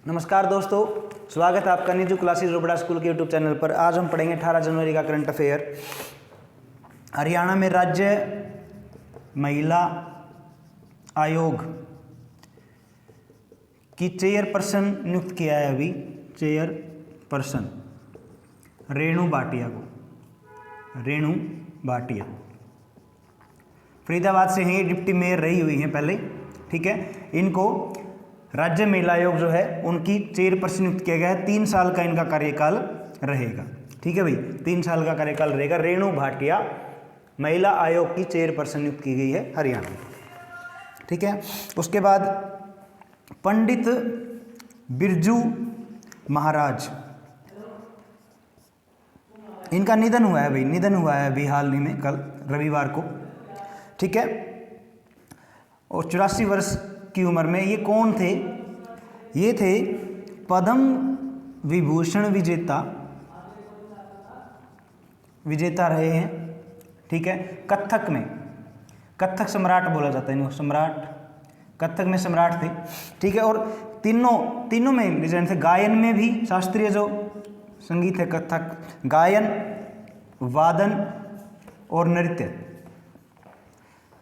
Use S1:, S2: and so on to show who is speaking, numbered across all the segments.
S1: नमस्कार दोस्तों, स्वागत है आपका नीजू क्लासेस रोबड़ा स्कूल के यूट्यूब चैनल पर। आज हम पढ़ेंगे 18 जनवरी का करंट अफेयर। हरियाणा में राज्य महिला आयोग की चेयरपर्सन नियुक्त किया है अभी चेयरपर्सन रेणु भाटिया को। रेणु भाटिया फरीदाबाद से हैं, डिप्टी मेयर रही हुई हैं पहले, ठीक है। इनको राज्य महिला आयोग जो है उनकी चेयरपर्सन नियुक्त किया गया है। 3 साल का इनका कार्यकाल रहेगा, ठीक है भाई, 3 साल का कार्यकाल रहेगा। रेणु भाटिया महिला आयोग की चेयरपर्सन नियुक्त की गई है हरियाणा में, ठीक है। उसके बाद पंडित बिरजू महाराज, इनका निधन हुआ है भाई, निधन हुआ है अभी हाल ही में, कल रविवार को, ठीक है। और 84 वर्ष की उम्र में। ये कौन थे? ये थे पद्म विभूषण विजेता रहे हैं, ठीक है। कथक में, कथक सम्राट बोला जाता है इनको, सम्राट, कथक में सम्राट थे, ठीक है। और तीनों में लीजेंड थे। गायन में भी, शास्त्रीय जो संगीत है कथक, गायन, वादन और नृत्य,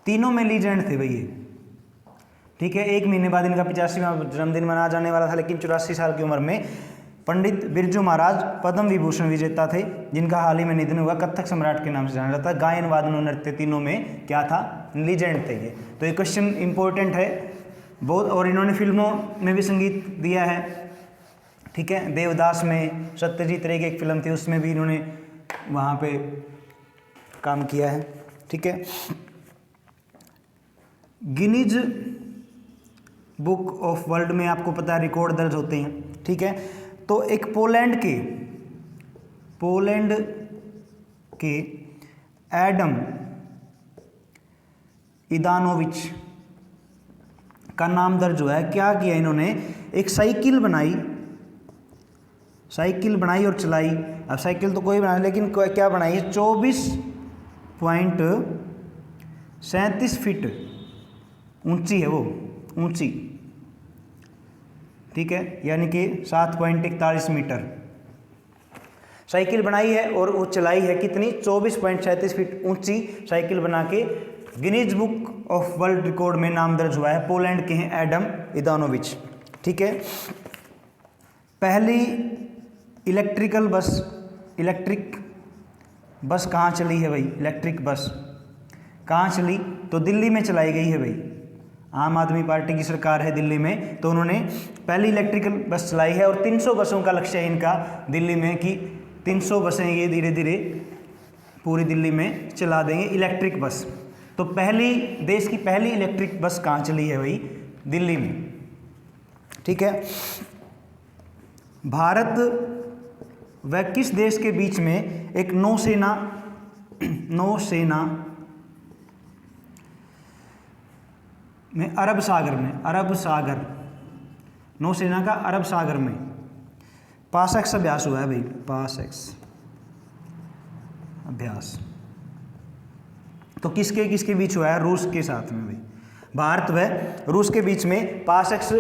S1: तीनों में लीजेंड थे भाई ये, ठीक है। 1 महीने बाद इनका 85वां जन्मदिन मनाया जाने वाला था, लेकिन 84 साल की उम्र में पंडित बिरजू महाराज पद्म विभूषण विजेता थे, जिनका हाल ही में निधन हुआ। कथक सम्राट के नाम से जाना जाता है। गायन, वादन और नृत्य तीनों में क्या था? लीजेंड थे ये। तो ये क्वेश्चन इंपॉर्टेंट है बहुत। और इन्होंने फिल्मों में भी संगीत दिया है, ठीक है। देवदास में, सत्यजीत रे की एक फिल्म थी, उसमें भी इन्होंने वहाँ पे काम किया है, ठीक है। गिनीज बुक ऑफ वर्ल्ड में आपको पता है रिकॉर्ड दर्ज होते हैं, ठीक है। तो एक पोलैंड के एडम इदानोविच का नाम दर्ज हुआ है। क्या किया इन्होंने? एक साइकिल बनाई और चलाई। अब साइकिल तो कोई बनाई, लेकिन क्या बनाई? 24.37 फीट ऊंची है वो, ऊंची, ठीक है, यानी कि 7.41 मीटर साइकिल बनाई है और वो चलाई है। कितनी? 24.37 फीट ऊंची साइकिल बना के Guinness book of world record में नाम दर्ज हुआ है। पोलैंड के हैं एडम इदानोविच, ठीक है। पहली इलेक्ट्रिक बस कहाँ चली है भाई? इलेक्ट्रिक बस कहाँ चली? तो दिल्ली में चलाई गई है भाई। आम आदमी पार्टी की सरकार है दिल्ली में, तो उन्होंने पहली इलेक्ट्रिकल बस चलाई है। और 300 बसों का लक्ष्य है इनका दिल्ली में, कि 300 बसें ये धीरे धीरे पूरी दिल्ली में चला देंगे इलेक्ट्रिक बस। तो देश की पहली इलेक्ट्रिक बस कहाँ चली है भाई? दिल्ली में, ठीक है। भारत व किस देश के बीच में एक नौसेना में अरब सागर नौसेना का अरब सागर में पासक्स अभ्यास हुआ है भाई। पासक्स अभ्यास तो किसके बीच हुआ है? रूस के साथ में भाई। भारत व रूस के बीच में पासक्स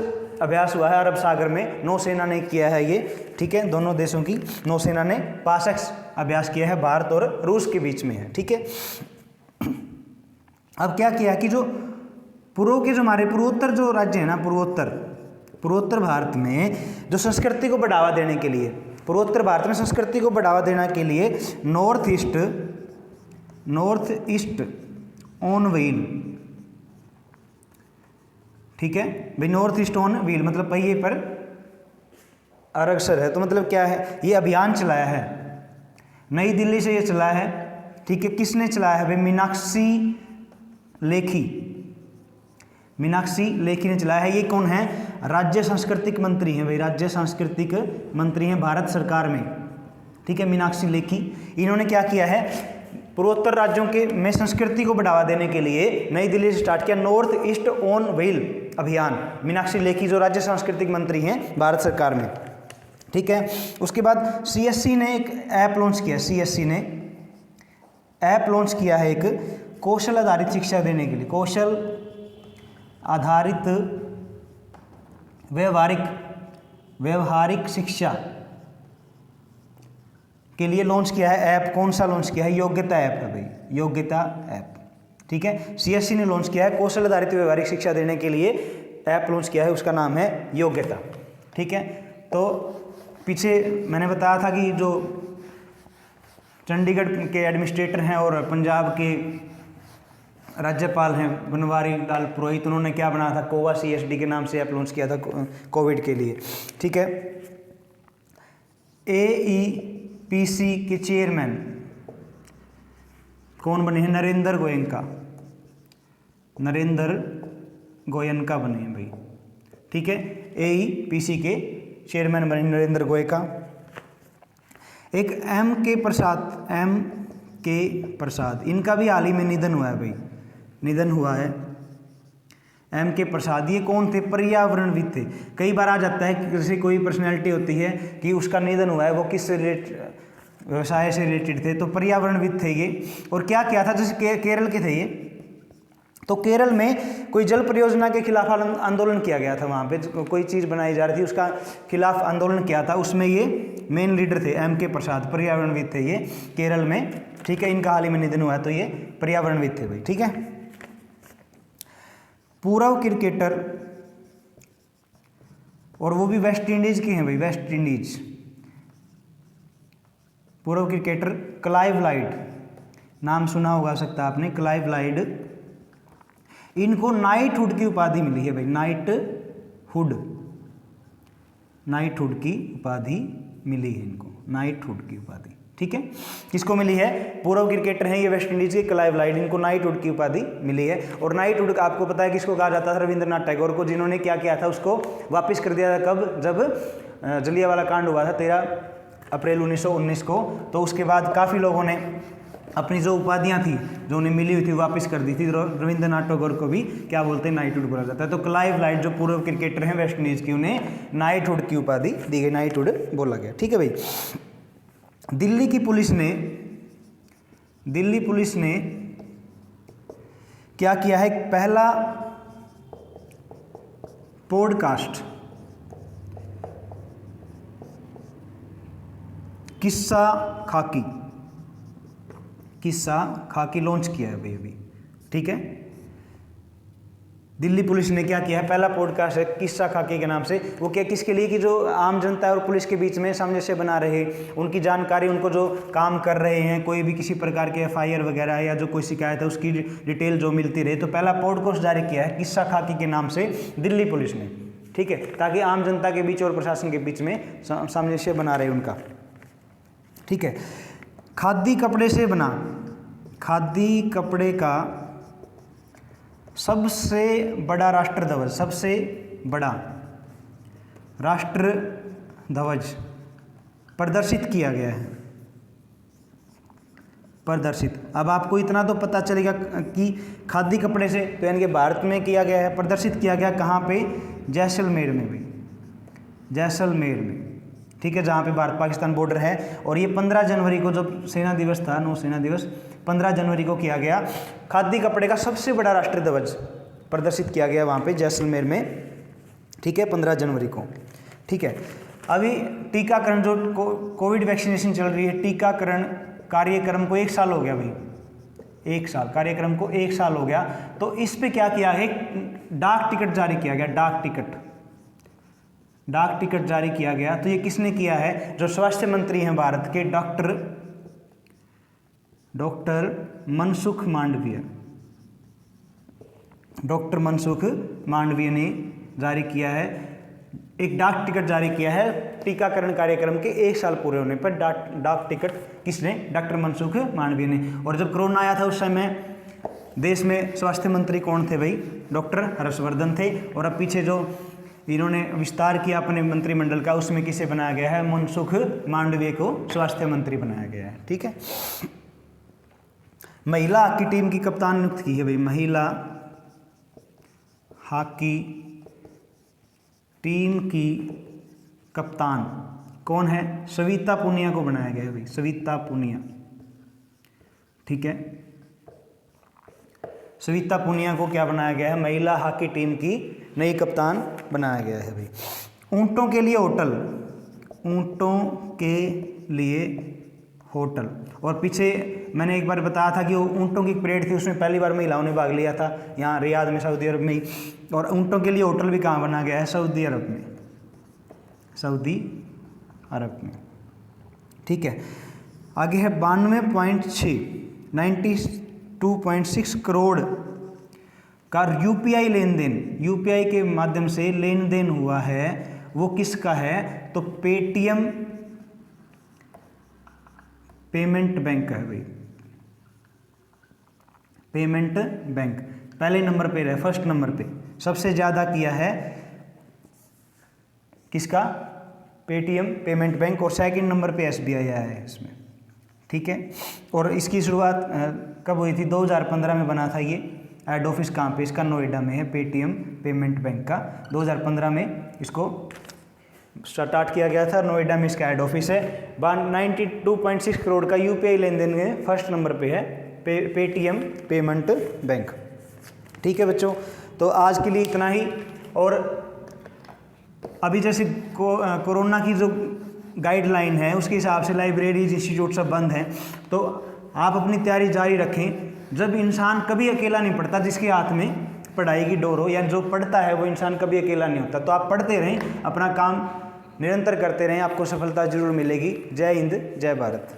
S1: अभ्यास हुआ है अरब सागर में। नौसेना ने किया है ये, ठीक है। दोनों देशों की नौसेना ने पासक्स अभ्यास किया है, भारत और रूस के बीच में है, ठीक है। अब क्या किया कि जो हमारे पूर्वोत्तर जो राज्य है ना, पूर्वोत्तर भारत में जो संस्कृति को बढ़ावा देने के लिए, पूर्वोत्तर भारत में संस्कृति को बढ़ावा देने के लिए नॉर्थ ईस्ट ऑन व्हील, ठीक है भाई। नॉर्थ ईस्ट ऑन व्हील मतलब पहिए पर अग्रसर है। तो मतलब क्या है? ये अभियान चलाया है, नई दिल्ली से ये चला है, ठीक है। किसने चलाया है भाई? मीनाक्षी लेखी ने चलाया है। ये कौन है? राज्य सांस्कृतिक मंत्री हैं भाई, राज्य सांस्कृतिक मंत्री हैं भारत सरकार में, ठीक है, मीनाक्षी लेखी। इन्होंने क्या किया है? पूर्वोत्तर राज्यों के में संस्कृति को बढ़ावा देने के लिए नई दिल्ली से स्टार्ट किया नॉर्थ ईस्ट ऑन व्हील अभियान। मीनाक्षी लेखी जो राज्य सांस्कृतिक मंत्री हैं भारत सरकार में, ठीक है। उसके बाद CSC ने एक ऐप लॉन्च किया। CSC ने ऐप लॉन्च किया है एक कौशल आधारित शिक्षा देने के लिए, कौशल आधारित व्यवहारिक व्यवहारिक शिक्षा के लिए लॉन्च किया है ऐप। कौन सा लॉन्च किया है? योग्यता ऐप है भाई, योग्यता ऐप। ठीक है, सीएससी ने लॉन्च किया है, कौशल आधारित व्यवहारिक शिक्षा देने के लिए ऐप लॉन्च किया है, उसका नाम है योग्यता। ठीक है, तो पीछे मैंने बताया था कि जो चंडीगढ़ के एडमिनिस्ट्रेटर हैं और पंजाब के राज्यपाल हैं बनवारी लाल पुरोहित, उन्होंने क्या बनाया था? कोवा CSD के नाम से ऐप लॉन्च किया था कोविड के लिए। ठीक है, AEPC के चेयरमैन कौन बने हैं? नरेंद्र गोयनका, नरेंद्र गोयनका बने हैं भाई। ठीक है, AEPC के चेयरमैन बने नरेंद्र गोयनका। एक M.K. प्रसाद, इनका भी हाल ही में निधन हुआ है भाई, निधन हुआ है M.K. प्रसाद। ये कौन थे? पर्यावरणविद थे। कई बार आ जाता है कि जैसे कोई पर्सनैलिटी होती है कि उसका निधन हुआ है, वो किस व्यवसाय से रिलेटेड थे, तो पर्यावरणविद थे ये। और क्या किया था? जैसे केरल के थे ये, तो केरल में कोई जल परियोजना के खिलाफ आंदोलन किया गया था, वहाँ पे कोई चीज़ बनाई जा रही थी, उसका खिलाफ आंदोलन किया था, उसमें ये मेन लीडर थे M.K. प्रसाद, पर्यावरणविद थे ये केरल में। ठीक है, इनका हाल ही में निधन हुआ है, तो ये पर्यावरणविद थे भाई। ठीक है, पूर्व क्रिकेटर, और वो भी वेस्ट इंडीज के हैं भाई, वेस्ट इंडीज। पूर्व क्रिकेटर क्लाइव लाइड, नाम सुना होगा सकता आपने, क्लाइव लाइड। इनको नाइटहुड की उपाधि मिली है भाई, नाइटहुड की उपाधि मिली है इनको, नाइटहुड की उपाधि। ठीक है, किसको मिली है? पूर्व क्रिकेटर हैं ये वेस्ट इंडीज के क्लाइव लाइड, इनको नाइटहुड की उपाधि मिली है। और नाइटहुड आपको पता है किसको कहा जाता था? रविंद्रनाथ टैगोर को, जिन्होंने क्या किया था? उसको वापस कर दिया था। कब? जब जलियांवाला कांड हुआ था 13 अप्रैल 1919 को। तो उसके बाद काफ़ी लोगों ने अपनी जो उपाधियां थी जो उन्हें मिली हुई थी वापस कर दी थी। रविंद्रनाथ टैगोर को भी क्या बोलते हैं? नाइटहुड बोला जाता है। तो क्लाइव लाइड जो पूर्व क्रिकेटर हैं वेस्ट इंडीज की, उन्हें नाइटहुड की उपाधि दी गई, नाइटहुड बोला गया। ठीक है भाई, दिल्ली पुलिस ने क्या किया है? पहला पॉडकास्ट किस्सा खाकी लॉन्च किया है भाई अभी। ठीक है, दिल्ली पुलिस ने क्या किया है? पहला पॉडकास्ट है किस्सा खाकी के नाम से। वो क्या, किसके लिए? कि जो आम जनता है और पुलिस के बीच में सामंजस्य बना रहे, उनकी जानकारी, उनको जो काम कर रहे हैं, कोई भी किसी प्रकार के FIR वगैरह या जो कोई शिकायत है उसकी डिटेल जो मिलती रहे। तो पहला पॉडकास्ट जारी किया है किस्सा खाकी के नाम से दिल्ली पुलिस ने। ठीक है, ताकि आम जनता के बीच और प्रशासन के बीच में सामंजस्य बना रहे उनका। ठीक है, खादी कपड़े का सबसे बड़ा राष्ट्र ध्वज प्रदर्शित किया गया है। अब आपको इतना तो पता चलेगा कि खादी कपड़े से, तो यानी कि भारत में किया गया है, प्रदर्शित किया गया कहाँ पे? जैसलमेर में भी, जैसलमेर में। ठीक है, जहाँ पे भारत पाकिस्तान बॉर्डर है। और ये 15 जनवरी को जब सेना दिवस था, नौसेना दिवस, 15 जनवरी को किया गया। खादी कपड़े का सबसे बड़ा राष्ट्रीय ध्वज प्रदर्शित किया गया वहाँ पे जैसलमेर में। ठीक है, 15 जनवरी को। ठीक है, अभी टीकाकरण जो कोविड वैक्सीनेशन चल रही है, टीकाकरण कार्यक्रम को 1 साल हो गया भाई, 1 साल कार्यक्रम को 1 साल हो गया। तो इस पे क्या किया है? डाक टिकट जारी किया गया, डाक टिकट जारी किया गया। तो ये किसने किया है? जो स्वास्थ्य मंत्री हैं भारत के, डॉक्टर मनसुख मांडविया ने जारी किया है, एक डाक टिकट जारी किया है टीकाकरण कार्यक्रम के 1 साल पूरे होने पर। डाक टिकट किसने? डॉक्टर मनसुख मांडविया ने। और जब कोरोना आया था उस समय देश में स्वास्थ्य मंत्री कौन थे भाई? डॉक्टर हर्षवर्धन थे। और अब पीछे जो इन्होंने विस्तार किया अपने मंत्रिमंडल का, उसमें किसे बनाया गया है? मनसुख मांडविया को स्वास्थ्य मंत्री बनाया गया है। ठीक है, महिला हॉकी टीम की कप्तान नियुक्त की है भाई, महिला हॉकी टीम की कप्तान कौन है? सविता पुनिया को बनाया गया है भाई, सविता पुनिया। ठीक है, सविता पुनिया को क्या बनाया गया है? महिला हॉकी टीम की नई कप्तान बनाया गया है भाई। ऊँटों के लिए होटल, ऊँटों के लिए होटल। और पीछे मैंने एक बार बताया था कि वो ऊँटों की परेड थी, उसमें पहली बार महिलाओं ने भाग लिया था यहाँ रियाद में, सऊदी अरब में ही। और ऊँटों के लिए होटल भी कहाँ बना गया है? सऊदी अरब में, सऊदी अरब में। ठीक है, आगे है 92.6, 92.6 करोड़ का यूपीआई लेन देन, यूपीआई के माध्यम से लेन देन हुआ है, वो किसका है? तो पेटीएम पेमेंट बैंक का है भाई, पेमेंट बैंक पहले नंबर पे है, फर्स्ट नंबर पे सबसे ज़्यादा किया है किसका? Paytm payment bank. और सेकंड नंबर पे एसबीआई आया है इसमें। ठीक है, और इसकी शुरुआत कब हुई थी? 2015 में बना था ये। हेड ऑफिस कहाँ पे? इसका नोएडा में है, पेटीएम पेमेंट बैंक का। 2015 में इसको स्टार्ट किया गया था, नोएडा में इसका हेड ऑफिस है। 92.6 करोड़ का यूपीआई लेन देन में फर्स्ट नंबर पे है पेटीएम पेमेंट बैंक। ठीक है बच्चों, तो आज के लिए इतना ही। और अभी जैसे कोरोना की जो गाइडलाइन है उसके हिसाब से लाइब्रेरीज इंस्टीट्यूट सब बंद हैं, तो आप अपनी तैयारी जारी रखें। जब इंसान कभी अकेला नहीं पढ़ता, जिसके हाथ में पढ़ाई की डोर हो, या जो पढ़ता है वो इंसान कभी अकेला नहीं होता। तो आप पढ़ते रहें, अपना काम निरंतर करते रहें, आपको सफलता जरूर मिलेगी। जय हिंद, जय भारत।